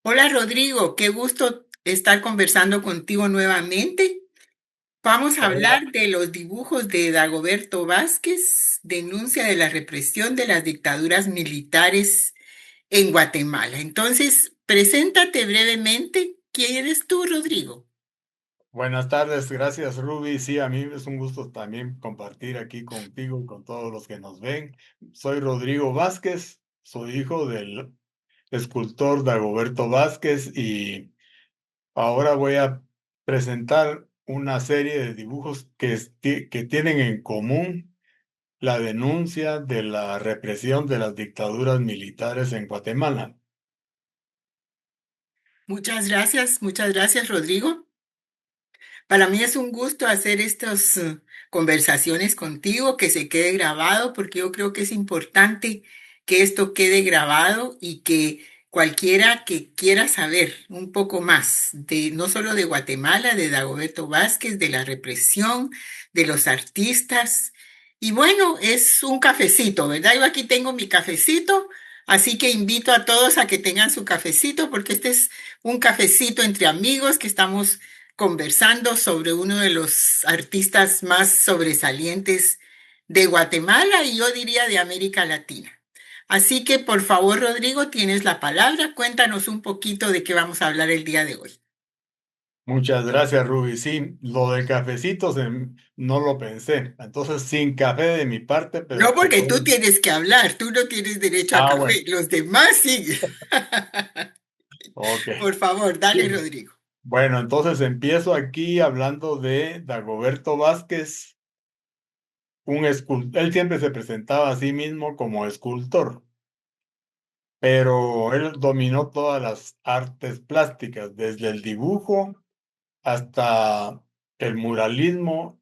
Hola Rodrigo, qué gusto estar conversando contigo nuevamente. Vamos a Hola. hablar de los dibujos de Dagoberto Vázquez, denuncia de la represión de las dictaduras militares en Guatemala. Entonces, preséntate brevemente. ¿Quién eres tú, Rodrigo? Buenas tardes, gracias Ruby. Sí, a mí es un gusto también compartir aquí contigo y con todos los que nos ven. Soy Rodrigo Vázquez, soy hijo del escultor Dagoberto Vázquez y ahora voy a presentar una serie de dibujos que tienen en común la denuncia de la represión de las dictaduras militares en Guatemala. Muchas gracias, Rodrigo. Para mí es un gusto hacer estas conversaciones contigo, que se quede grabado, porque yo creo que es importante que esto quede grabado y que cualquiera que quiera saber un poco más de no solo de Guatemala, de Dagoberto Vázquez, de la represión, de los artistas. Y bueno, es un cafecito, ¿verdad? Yo aquí tengo mi cafecito, así que invito a todos a que tengan su cafecito, porque este es un cafecito entre amigos que estamos conversando sobre uno de los artistas más sobresalientes de Guatemala y yo diría de América Latina. Así que por favor, Rodrigo, tienes la palabra. Cuéntanos un poquito de qué vamos a hablar el día de hoy. Muchas gracias, Ruby. Sí, lo de cafecitos no lo pensé. Entonces, sin café de mi parte, No pero te porque puedo. tú tienes que hablar, tú no tienes derecho a Ah, bueno, café, los demás sí. ok. Por favor, dale, Sí. Rodrigo. Bueno, entonces empiezo aquí hablando de Dagoberto Vázquez, un escultor. Él siempre se presentaba a sí mismo como escultor, pero él dominó todas las artes plásticas, desde el dibujo hasta el muralismo,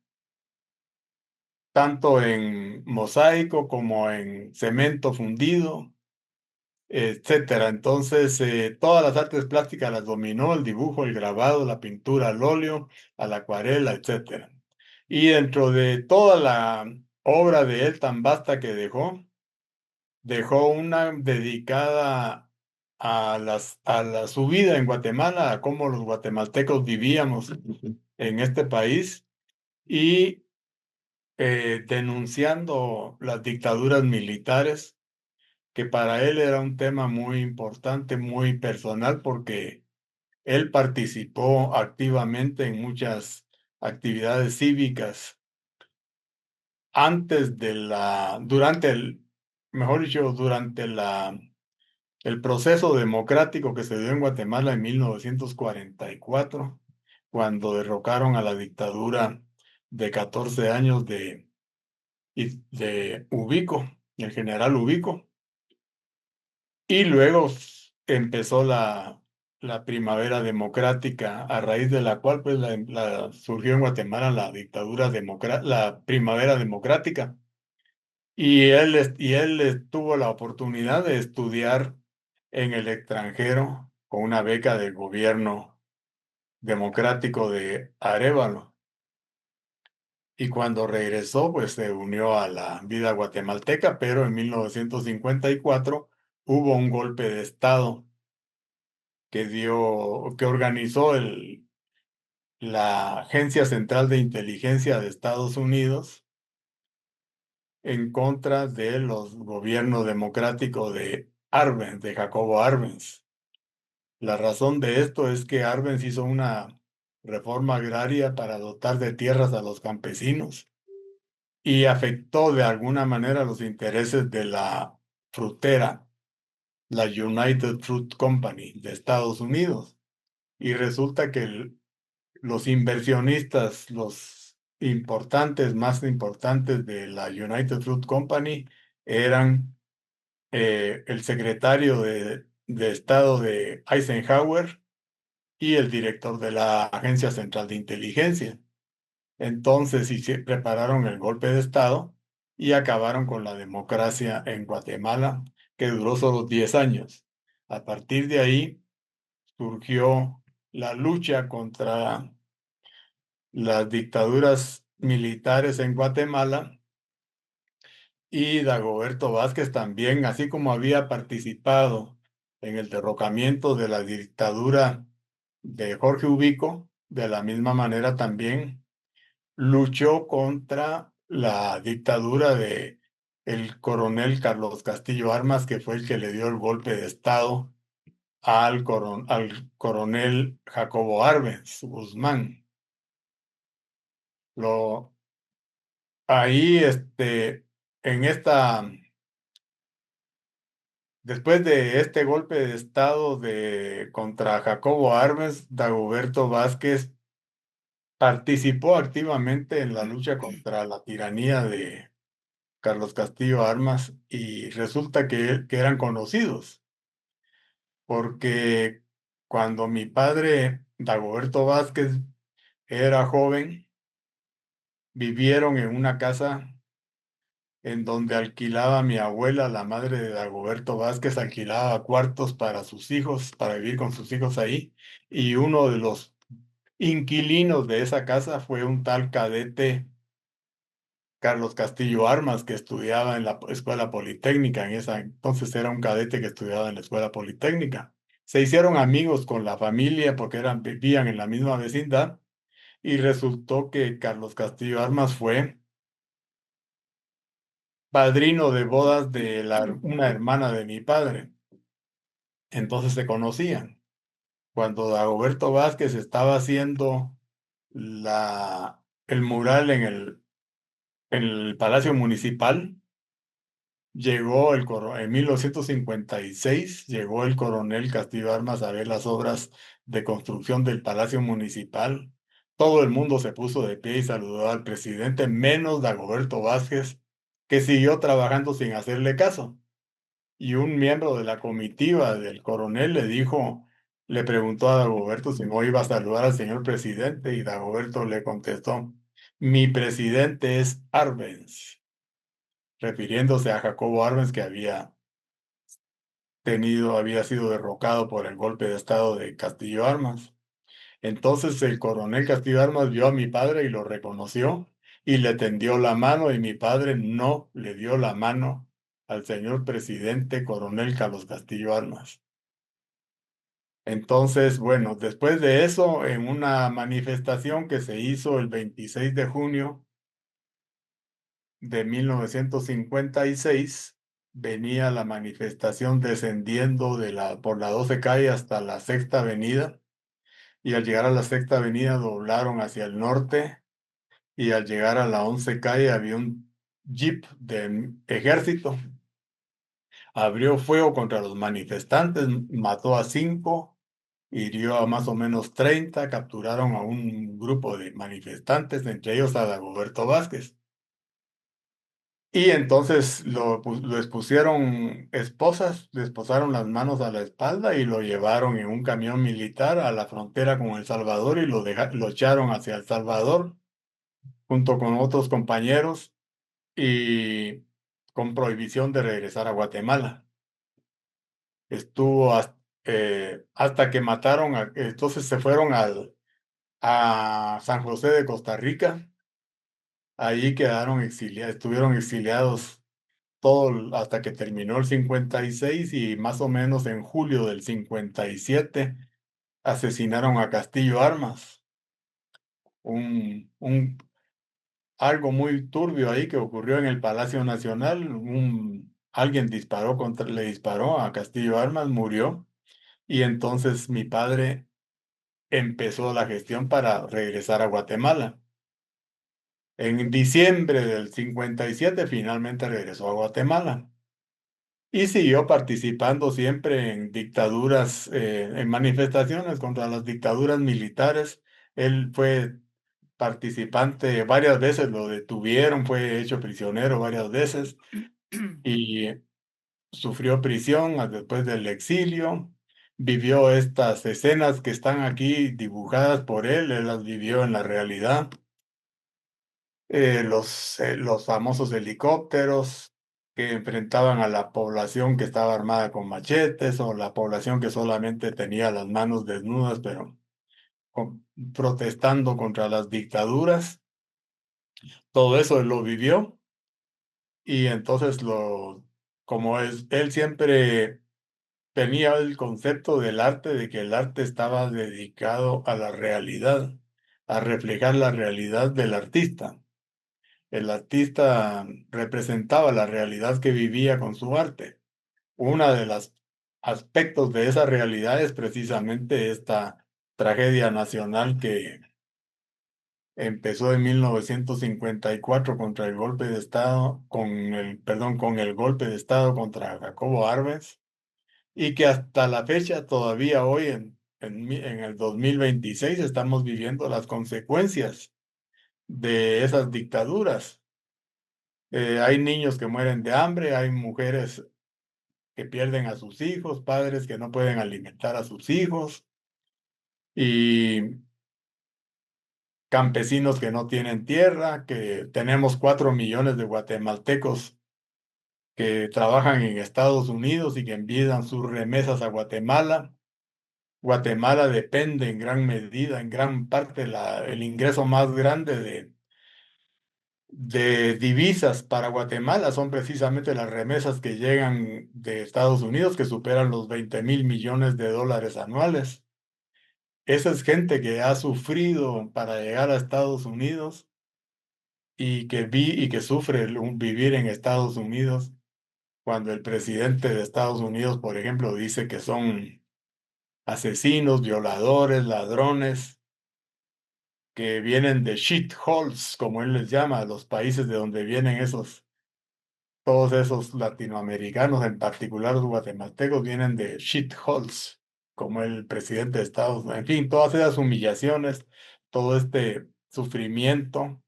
tanto en mosaico como en cemento fundido, etcétera. Entonces, todas las artes plásticas las dominó: el dibujo, el grabado, la pintura al óleo, a la acuarela, etcétera. Y dentro de toda la obra de él tan vasta que dejó una dedicada su vida en Guatemala, a cómo los guatemaltecos vivíamos en este país y denunciando las dictaduras militares, que para él era un tema muy importante, muy personal, porque él participó activamente en muchas actividades cívicas mejor dicho, durante el proceso democrático que se dio en Guatemala en 1944, cuando derrocaron a la dictadura de 14 años de Ubico, el general Ubico. Y luego empezó la primavera democrática, a raíz de la cual pues, surgió en Guatemala la primavera democrática. Y él tuvo la oportunidad de estudiar en el extranjero con una beca del gobierno democrático de Arévalo. Y cuando regresó, pues se unió a la vida guatemalteca, pero en 1954 hubo un golpe de Estado que organizó la Agencia Central de Inteligencia de Estados Unidos en contra de los gobiernos democráticos de Jacobo Arbenz. La razón de esto es que Arbenz hizo una reforma agraria para dotar de tierras a los campesinos y afectó de alguna manera los intereses de la frutera, la United Fruit Company de Estados Unidos. Y resulta que los inversionistas, los importantes, más importantes de la United Fruit Company, eran el secretario de Estado de Eisenhower y el director de la Agencia Central de Inteligencia. Entonces, y se prepararon el golpe de Estado y acabaron con la democracia en Guatemala, que duró solo 10 años. A partir de ahí surgió la lucha contra las dictaduras militares en Guatemala, y Dagoberto Vázquez también, así como había participado en el derrocamiento de la dictadura de Jorge Ubico. De la misma manera también luchó contra la dictadura de el coronel Carlos Castillo Armas, que fue el que le dio el golpe de estado al coronel Jacobo Arbenz Guzmán. Lo, ahí, en esta, después de este golpe de estado contra Jacobo Arbenz, Dagoberto Vázquez participó activamente en la lucha contra la tiranía de Carlos Castillo Armas, y resulta que eran conocidos, porque cuando mi padre, Dagoberto Vázquez, era joven, vivieron en una casa en donde alquilaba mi abuela, la madre de Dagoberto Vázquez, alquilaba cuartos para sus hijos, para vivir con sus hijos ahí, y uno de los inquilinos de esa casa fue un tal cadete Carlos Castillo Armas, que estudiaba en la Escuela Politécnica. En esa entonces era un cadete que estudiaba en la Escuela Politécnica. Se hicieron amigos con la familia porque vivían en la misma vecindad, y resultó que Carlos Castillo Armas fue padrino de bodas de una hermana de mi padre. Entonces se conocían. Cuando Dagoberto Vázquez estaba haciendo el mural en el Palacio Municipal, en 1956 llegó el coronel Castillo Armas a ver las obras de construcción del Palacio Municipal. Todo el mundo se puso de pie y saludó al presidente, menos Dagoberto Vázquez, que siguió trabajando sin hacerle caso. Y un miembro de la comitiva del coronel le preguntó a Dagoberto si no iba a saludar al señor presidente, y Dagoberto le contestó: mi presidente es Arbenz, refiriéndose a Jacobo Arbenz, que había sido derrocado por el golpe de estado de Castillo Armas. Entonces el coronel Castillo Armas vio a mi padre y lo reconoció y le tendió la mano, y mi padre no le dio la mano al señor presidente coronel Carlos Castillo Armas. Entonces, bueno, después de eso, en una manifestación que se hizo el 26 de junio de 1956, venía la manifestación descendiendo por la 12 calle hasta la Sexta Avenida, y al llegar a la Sexta Avenida doblaron hacia el norte, y al llegar a la 11 calle había un jeep de ejército, abrió fuego contra los manifestantes, mató a 5, hirió a más o menos 30, capturaron a un grupo de manifestantes, entre ellos a Dagoberto Vázquez. Y entonces lo expusieron esposas, le esposaron las manos a la espalda y lo llevaron en un camión militar a la frontera con El Salvador, y lo echaron hacia El Salvador junto con otros compañeros, y con prohibición de regresar a Guatemala. Estuvo hasta que entonces se fueron a San José de Costa Rica. Ahí estuvieron exiliados hasta que terminó el 56, y más o menos en julio del 57 asesinaron a Castillo Armas. Algo muy turbio ahí que ocurrió en el Palacio Nacional. Alguien le disparó a Castillo Armas, murió, y entonces mi padre empezó la gestión para regresar a Guatemala. En diciembre del 57 finalmente regresó a Guatemala. Y siguió participando siempre en dictaduras, en manifestaciones contra las dictaduras militares. Él fue participante varias veces, lo detuvieron, fue hecho prisionero varias veces, y sufrió prisión después del exilio. Vivió estas escenas que están aquí dibujadas por él las vivió en la realidad. Los famosos helicópteros que enfrentaban a la población que estaba armada con machetes, o la población que solamente tenía las manos desnudas, pero protestando contra las dictaduras. Todo eso él lo vivió, y entonces él siempre tenía el concepto del arte de que el arte estaba dedicado a la realidad, a reflejar la realidad del artista. El artista representaba la realidad que vivía con su arte. Uno de los aspectos de esa realidad es precisamente esta tragedia nacional que empezó en 1954 contra el golpe de Estado, con el golpe de Estado contra Jacobo Arbenz, y que hasta la fecha, todavía hoy en el 2026, estamos viviendo las consecuencias de esas dictaduras. Hay niños que mueren de hambre, hay mujeres que pierden a sus hijos, padres que no pueden alimentar a sus hijos y campesinos que no tienen tierra, que tenemos 4 millones de guatemaltecos que trabajan en Estados Unidos y que envían sus remesas a Guatemala. Guatemala depende en gran medida, en gran parte, el ingreso más grande de divisas para Guatemala son precisamente las remesas que llegan de Estados Unidos, que superan los 20 mil millones de dólares anuales. Esa es gente que ha sufrido para llegar a Estados Unidos y que sufre un vivir en Estados Unidos cuando el presidente de Estados Unidos, por ejemplo, dice que son asesinos, violadores, ladrones, que vienen de shitholes, como él les llama, los países de donde vienen todos esos latinoamericanos, en particular los guatemaltecos, vienen de shitholes, como el presidente de Estados Unidos. En fin, todas esas humillaciones, todo este sufrimiento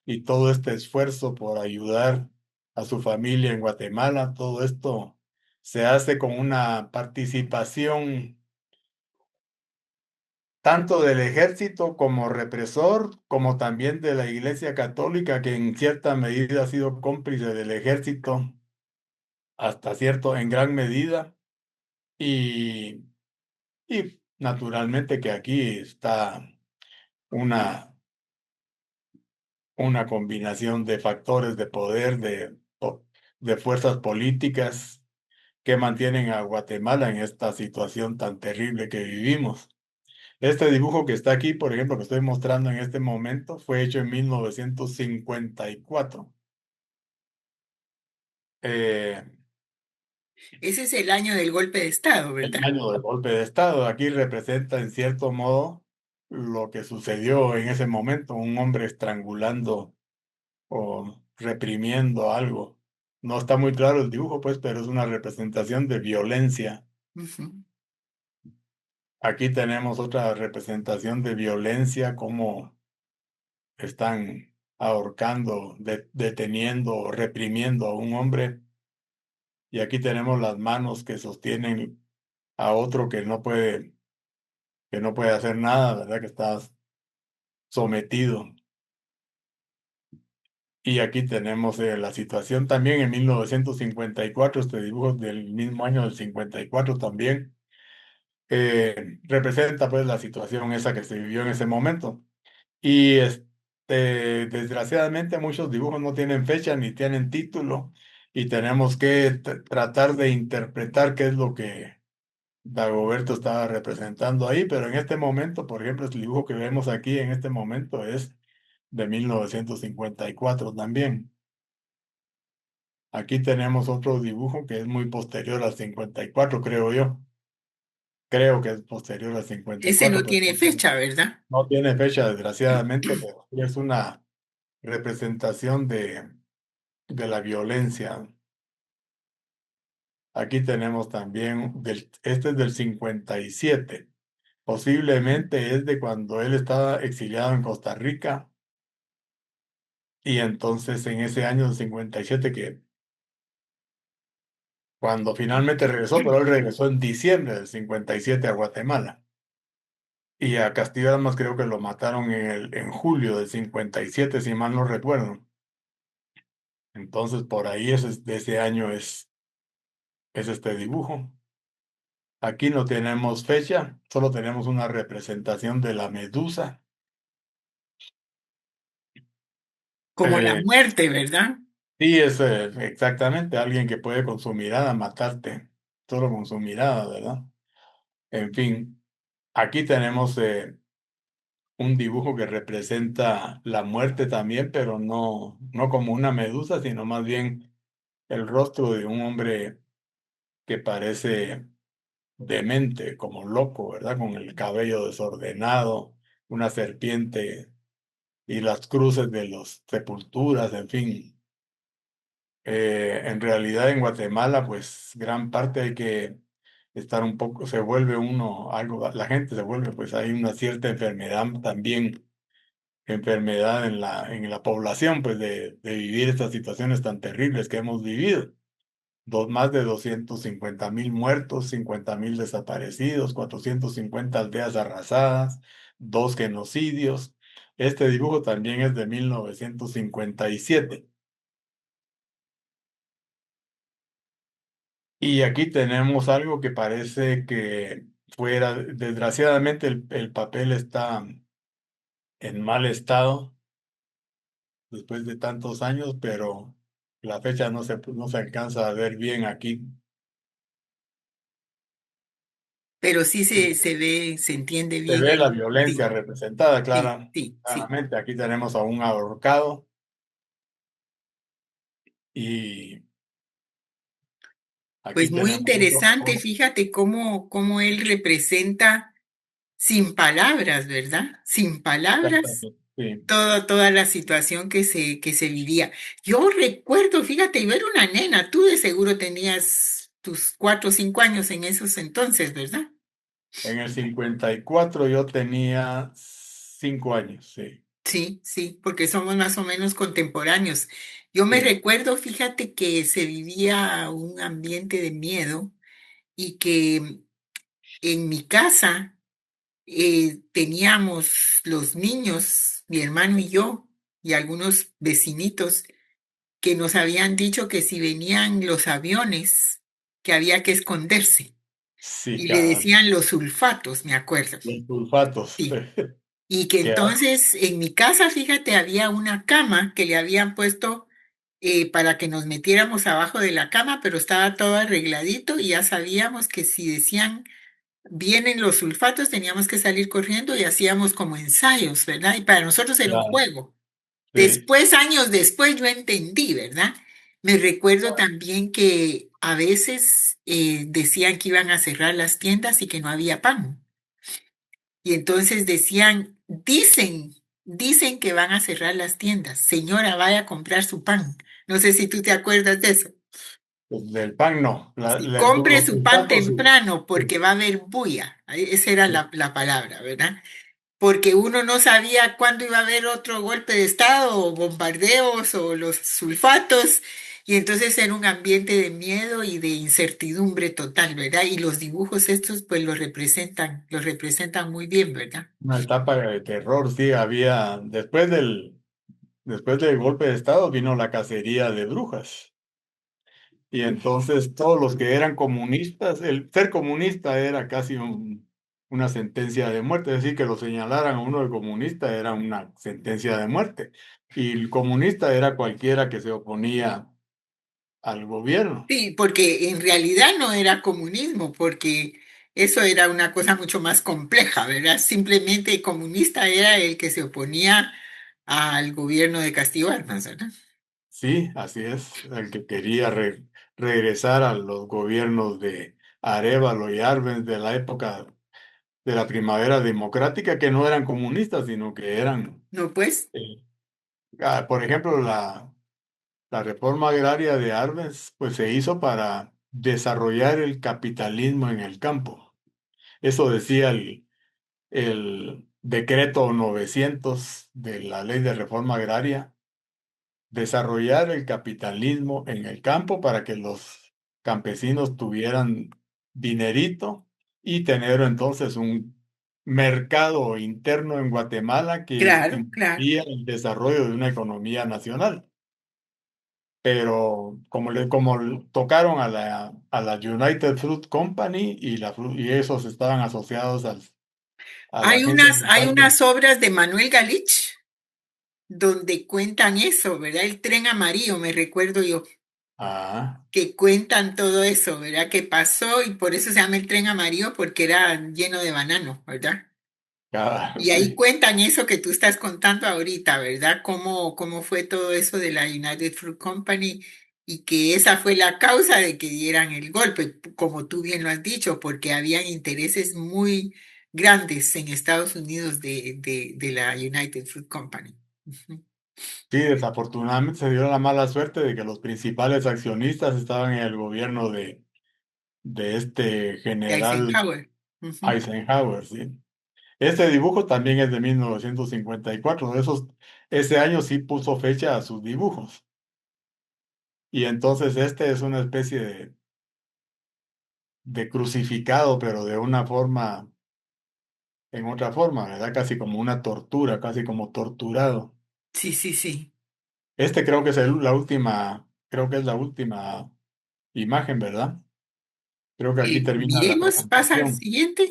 y todo este esfuerzo por ayudar a su familia en Guatemala, todo esto se hace con una participación tanto del ejército como represor, como también de la Iglesia Católica, que en cierta medida ha sido cómplice del ejército, hasta cierto, en gran medida, y, y naturalmente que aquí está una, una combinación de factores de poder, de fuerzas políticas que mantienen a Guatemala en esta situación tan terrible que vivimos. Este dibujo que está aquí, por ejemplo, que estoy mostrando en este momento, fue hecho en 1954. Eh, Ese es el año del golpe de Estado, el ¿verdad? año del golpe de Estado. Aquí representa en cierto modo lo que sucedió en ese momento, un hombre estrangulando o reprimiendo algo. No está muy claro el dibujo, pues, pero es una representación de violencia. Ujú. Aquí tenemos otra representación de violencia, como están ahorcando, deteniendo, reprimiendo a un hombre. Y aquí tenemos las manos que sostienen a otro que no puede hacer nada, ¿verdad? Que está sometido. Y aquí tenemos la situación también en 1954, este dibujo del mismo año del 54 también, representa pues la situación esa que se vivió en ese momento. Y desgraciadamente muchos dibujos no tienen fecha ni tienen título y tenemos que tratar de interpretar qué es lo que Dagoberto estaba representando ahí, pero en este momento, por ejemplo, el dibujo que vemos aquí en este momento es de 1954 también. Aquí tenemos otro dibujo que es muy posterior al 54, creo yo. Creo que es posterior al Ese 54, no pero tiene fecha, ¿verdad? no tiene fecha, desgraciadamente, pero sí es una representación de la violencia. Aquí tenemos también, este es del 57. Posiblemente es de cuando él estaba exiliado en Costa Rica y entonces en ese año del 57 que cuando finalmente regresó, pero él regresó en diciembre del 57 a Guatemala. Y a Castillo Armas creo que lo mataron en julio del 57 si mal no recuerdo. Entonces por ahí de ese año es este dibujo. Aquí no tenemos fecha, solo tenemos una representación de la medusa. Como la Eh, muerte, ¿verdad? sí, es exactamente alguien que puede con su mirada matarte. solo con su mirada, ¿verdad? En fin, aquí tenemos un dibujo que representa la muerte también, pero no como una medusa, sino más bien el rostro de un hombre que parece demente, como loco, ¿verdad? Con el cabello desordenado, una serpiente y las cruces de las sepulturas, en fin. En realidad en Guatemala, pues gran parte hay que estar un poco, se vuelve uno algo, la gente se vuelve, pues hay una cierta enfermedad también, enfermedad en la población, pues de vivir estas situaciones tan terribles que hemos vivido. Más de 250.000 muertos, 50.000 desaparecidos, 450 aldeas arrasadas, dos genocidios. Este dibujo también es de 1957. Y aquí tenemos algo que parece que fuera, desgraciadamente el papel está en mal estado después de tantos años, pero la fecha no se alcanza a ver bien aquí. Pero sí se ve, se entiende Se bien ve la el, violencia sí, representada sí, sí, sí. claramente. Aquí tenemos a un ahorcado y Pues aquí muy tenemos un interesante, doctor. fíjate cómo él representa sin palabras, ¿verdad? Sin palabras Exactamente. Sí. toda la situación que se vivía. Yo recuerdo, fíjate, yo era una nena, tú de seguro tenías tus 4 o 5 años en esos entonces, ¿verdad? En el 54 yo tenía 5 años, sí, Sí, sí, porque somos más o menos contemporáneos. Yo me sí, recuerdo, fíjate, que se vivía un ambiente de miedo y que en mi casa teníamos los niños, mi hermano y yo, y algunos vecinitos que nos habían dicho que si venían los aviones, que había que esconderse. sí, Y le decían los sulfatos, me acuerdo. los sulfatos. Sí. Y que Que, entonces en mi casa, fíjate, había una cama que le habían puesto para que nos metiéramos abajo de la cama, pero estaba todo arregladito y ya sabíamos que si decían vienen los sulfatos, teníamos que salir corriendo y hacíamos como ensayos, ¿verdad? Y para nosotros era un ya, juego. sí, Después, años después, yo entendí, ¿verdad? Me recuerdo también que a veces decían que iban a cerrar las tiendas y que no había pan. Y entonces decían, dicen que van a cerrar las tiendas. Señora, vaya a comprar su pan. No sé si tú te acuerdas de eso. pues, del pan no, Sí, compre los su pan sulfatos sí. temprano porque va a haber bulla. Esa era Sí. la palabra, ¿verdad? Porque uno no sabía cuándo iba a haber otro golpe de estado o bombardeos o los sulfatos, y entonces era un ambiente de miedo y de incertidumbre total, ¿verdad? Y los dibujos estos pues los representan muy bien, ¿verdad? Una etapa de terror, sí, había, después del golpe de Estado vino la cacería de brujas. Y entonces todos los que eran comunistas, el ser comunista era casi una sentencia de muerte, es decir, que lo señalaran a uno de comunista era una sentencia de muerte. Y el comunista era cualquiera que se oponía al gobierno. Sí, porque en realidad no era comunismo, porque eso era una cosa mucho más compleja, ¿verdad? Simplemente comunista era el que se oponía al gobierno de Castillo Armas, ¿verdad? Sí, así es, el que quería regresar a los gobiernos de Arévalo y Arbenz de la época de la primavera democrática, que no eran comunistas, sino que eran, No, pues. eh, por ejemplo, la reforma agraria de Arbenz, pues se hizo para desarrollar el capitalismo en el campo. Eso decía el decreto 900 de la ley de reforma agraria, desarrollar el capitalismo en el campo para que los campesinos tuvieran dinerito y tener entonces un mercado interno en Guatemala que Claro, claro. impedía el desarrollo de una economía nacional. Pero como tocaron a la United Fruit Company y, y esos estaban asociados a la agencia Hay estatal unas obras de Manuel Galich donde cuentan eso, ¿verdad? El tren amarillo, me recuerdo yo. Ah, que cuentan todo eso, ¿verdad? Que pasó y por eso se llama el tren amarillo, porque era lleno de banano, ¿verdad? Y ahí sí. cuentan eso que tú estás contando ahorita, ¿verdad? Cómo fue todo eso de la United Fruit Company y que esa fue la causa de que dieran el golpe, como tú bien lo has dicho, porque habían intereses muy grandes en Estados Unidos de la United Fruit Company. Ujú. Sí, desafortunadamente se dio la mala suerte de que los principales accionistas estaban en el gobierno de este De general Eisenhower. Ujú. Eisenhower, sí. Este dibujo también es de 1954. Ese año sí puso fecha a sus dibujos. Y entonces este es una especie de crucificado, pero de una forma, en otra forma, ¿verdad? Casi como una tortura, casi como torturado. Sí, sí, sí. Este creo que es creo que es la última imagen, ¿verdad? Creo que aquí termina la Miremos, pasa al presentación. siguiente.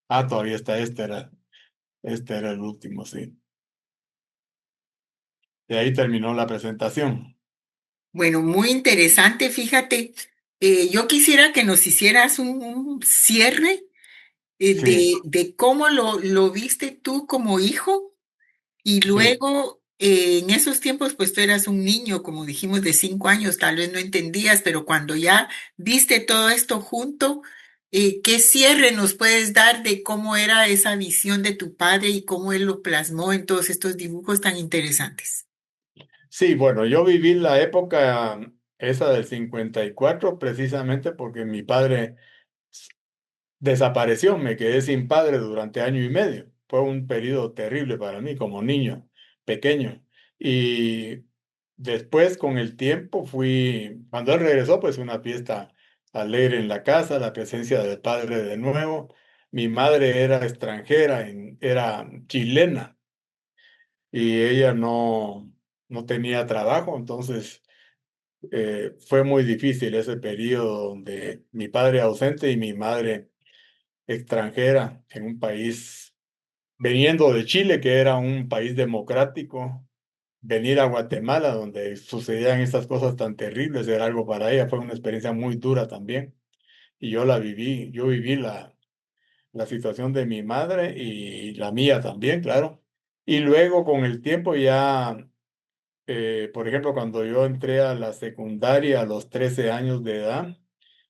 Ah, todavía está, este era el último, sí. Y ahí terminó la presentación. Bueno, muy interesante, fíjate. Yo quisiera que nos hicieras un cierre Sí, de cómo lo viste tú como hijo y sí. luego en esos tiempos pues tú eras un niño, como dijimos, de 5 años, tal vez no entendías, pero cuando ya viste todo esto junto, ¿qué cierre nos puedes dar de cómo era esa visión de tu padre y cómo él lo plasmó en todos estos dibujos tan interesantes? Sí, bueno, yo viví la época esa del 54 precisamente porque mi padre desapareció, me quedé sin padre durante año y medio. Fue un periodo terrible para mí como niño, pequeño. Y después, con el tiempo, cuando él regresó, pues una fiesta alegre en la casa, la presencia del padre de nuevo. Mi madre era extranjera, era chilena y ella no tenía trabajo, entonces fue muy difícil ese periodo donde mi padre ausente y mi madre extranjera en un país, veniendo de Chile, que era un país democrático, venir a Guatemala, donde sucedían estas cosas tan terribles, era algo para ella, fue una experiencia muy dura también. Y yo viví la situación de mi madre y la mía también, claro. Y luego con el tiempo ya, por ejemplo, cuando yo entré a la secundaria a los 13 años de edad,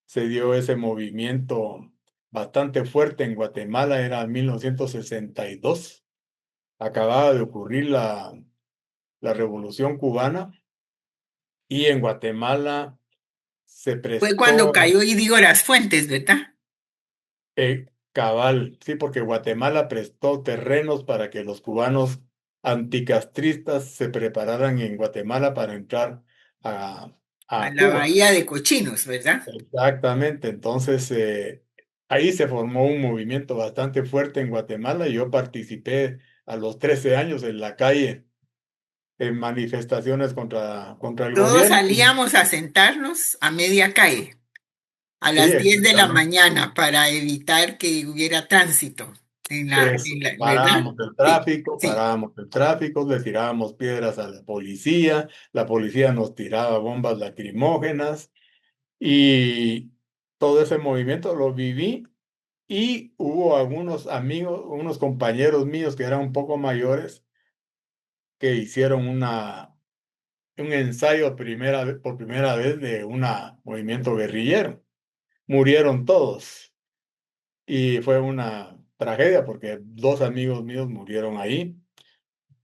se dio ese movimiento bastante fuerte en Guatemala, era 1962. Acababa de ocurrir la Revolución Cubana y en Guatemala se Fue cuando prestó cayó y digo las fuentes, ¿verdad? cabal, sí, porque Guatemala prestó terrenos para que los cubanos anticastristas se prepararan en Guatemala para entrar a, A a la Cuba. bahía de Cochinos, ¿verdad? Exactamente, entonces ahí se formó un movimiento bastante fuerte en Guatemala y yo participé a los 13 años en la calle en manifestaciones contra el Todos gobierno. salíamos a sentarnos a media calle a Sí, las 10 de la exactamente. mañana para evitar que hubiera tránsito Eso, ¿verdad? Sí, sí. parábamos el tráfico, le tirábamos piedras a la policía nos tiraba bombas lacrimógenas y todo ese movimiento lo viví y hubo algunos amigos, unos compañeros míos que eran un poco mayores que hicieron un ensayo por primera vez de un movimiento guerrillero. Murieron todos y fue una tragedia porque dos amigos míos murieron ahí,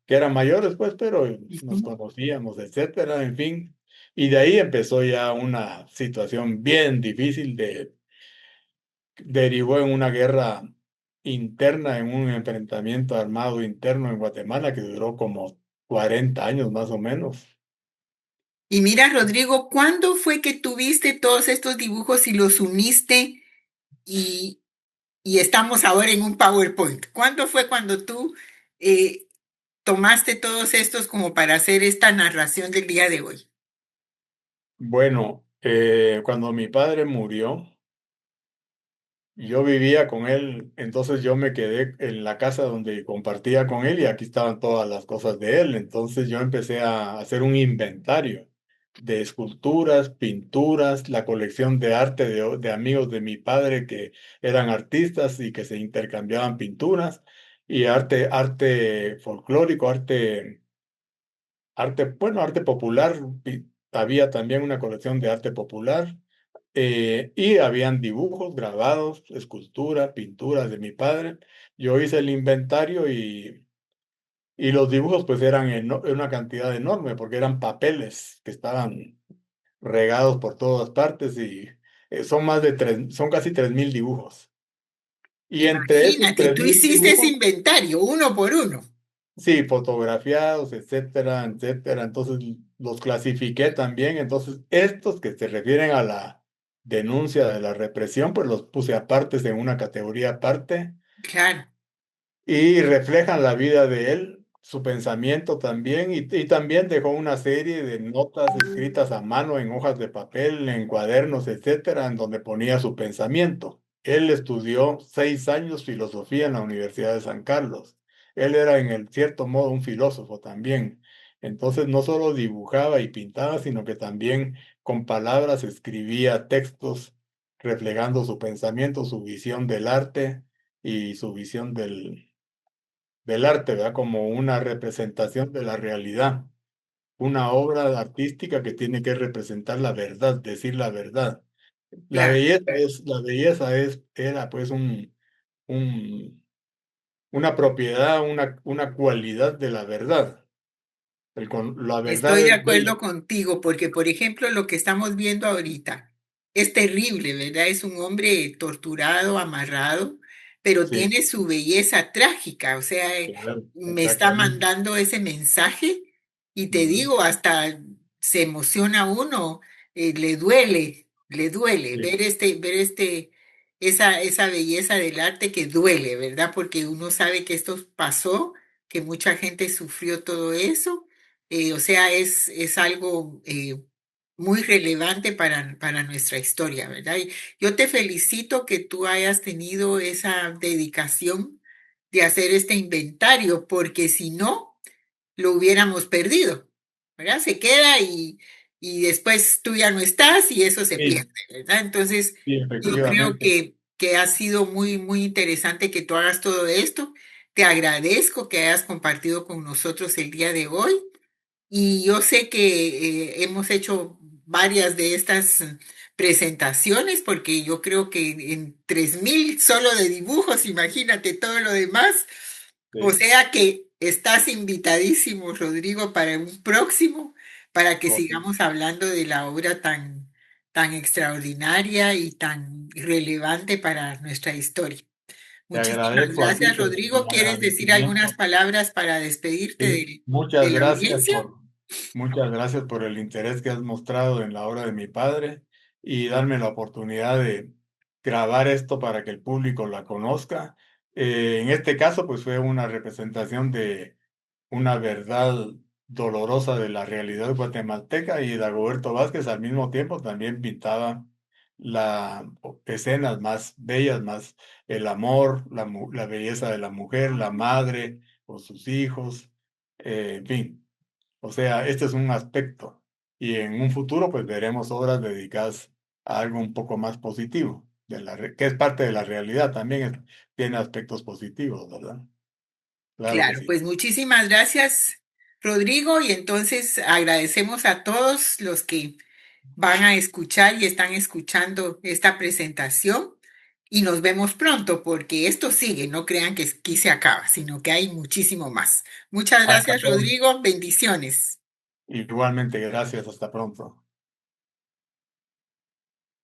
que eran mayores pues, pero nos Ujú. conocíamos, etcétera, en fin. Y de ahí empezó ya una situación bien difícil derivó en una guerra interna, en un enfrentamiento armado interno en Guatemala que duró como 40 años más o menos. Y mira, Rodrigo, ¿cuándo fue que tuviste todos estos dibujos y los uniste y, y estamos ahora en un PowerPoint? ¿Cuándo fue cuando tú eh, tomaste todos estos como para hacer esta narración del día de hoy? Bueno, cuando mi padre murió, yo vivía con él, entonces yo me quedé en la casa donde compartía con él y aquí estaban todas las cosas de él. Entonces yo empecé a hacer un inventario de esculturas, pinturas, la colección de arte de amigos de mi padre que eran artistas y que se intercambiaban pinturas, y arte folclórico, bueno, arte popular. Había también una colección de arte popular, y habían dibujos, grabados, escultura, pinturas de mi padre. Yo hice el inventario y los dibujos pues eran en una cantidad enorme porque eran papeles que estaban regados por todas partes, y son casi 3.000 dibujos. Y entre esos Imagínate, tres tú mil hiciste ese dibujos, inventario uno por uno. sí, fotografiados, etcétera, etcétera. Entonces los clasifiqué también. Entonces estos que se refieren a la denuncia de la represión, pues los puse aparte en una categoría aparte, Claro, y reflejan la vida de él, su pensamiento también, y también dejó una serie de notas escritas a mano en hojas de papel, en cuadernos, etcétera, en donde ponía su pensamiento. Él estudió 6 años filosofía en la Universidad de San Carlos. Él era en el cierto modo un filósofo también. Entonces no solo dibujaba y pintaba, sino que también con palabras escribía textos reflejando su pensamiento, su visión del arte y su visión del arte, ¿verdad? Como una representación de la realidad, una obra artística que tiene que representar la verdad, decir la verdad. claro. Era pues un, una propiedad, una cualidad de la verdad. La verdad Estoy de es bella. acuerdo contigo porque, por ejemplo, lo que estamos viendo ahorita es terrible, ¿verdad? Es un hombre torturado, amarrado, pero Sí, tiene su belleza trágica. O sea, claro, me está exactamente. mandando ese mensaje y te Ujú. digo, hasta se emociona uno, le duele Sí, ver esa belleza del arte que duele, ¿verdad? Porque uno sabe que esto pasó, que mucha gente sufrió todo eso. O sea, es algo muy relevante para nuestra historia, ¿verdad? Y yo te felicito que tú hayas tenido esa dedicación de hacer este inventario, porque si no, lo hubiéramos perdido, ¿verdad? Se queda y después tú ya no estás y eso se pierde, sí, ¿verdad? Entonces, sí, yo creo efectivamente. que ha sido muy, muy interesante que tú hagas todo esto. Te agradezco que hayas compartido con nosotros el día de hoy. Y yo sé que hemos hecho varias de estas presentaciones porque yo creo que en 3.000 solo de dibujos, imagínate todo lo demás. O Sí, sea que estás invitadísimo, Rodrigo, para un próximo, para que correcto. sigamos hablando de la obra tan extraordinaria y tan relevante para nuestra historia. Te Muchísimas agradezco a ti gracias, por Rodrigo. el ¿Quieres decir algunas agradecimiento. palabras para despedirte Sí, de la audiencia? muchas gracias por el interés que has mostrado en la obra de mi padre y darme la oportunidad de grabar esto para que el público la conozca. En este caso, pues fue una representación de una verdad dolorosa de la realidad guatemalteca, y Dagoberto Vázquez al mismo tiempo también pintaba las escenas más bellas, más el amor, la belleza de la mujer, la madre o sus hijos, en fin. O sea, este es un aspecto, y en un futuro pues veremos obras dedicadas a algo un poco más positivo, que es parte de la realidad, también tiene aspectos positivos, ¿verdad? Claro que Claro, sí. pues muchísimas gracias, Rodrigo, y entonces agradecemos a todos los que van a escuchar y están escuchando esta presentación y nos vemos pronto porque esto sigue, no crean que aquí se acaba, sino que hay muchísimo más. Muchas Hasta gracias, pronto. Rodrigo, bendiciones. Igualmente, gracias. Hasta pronto.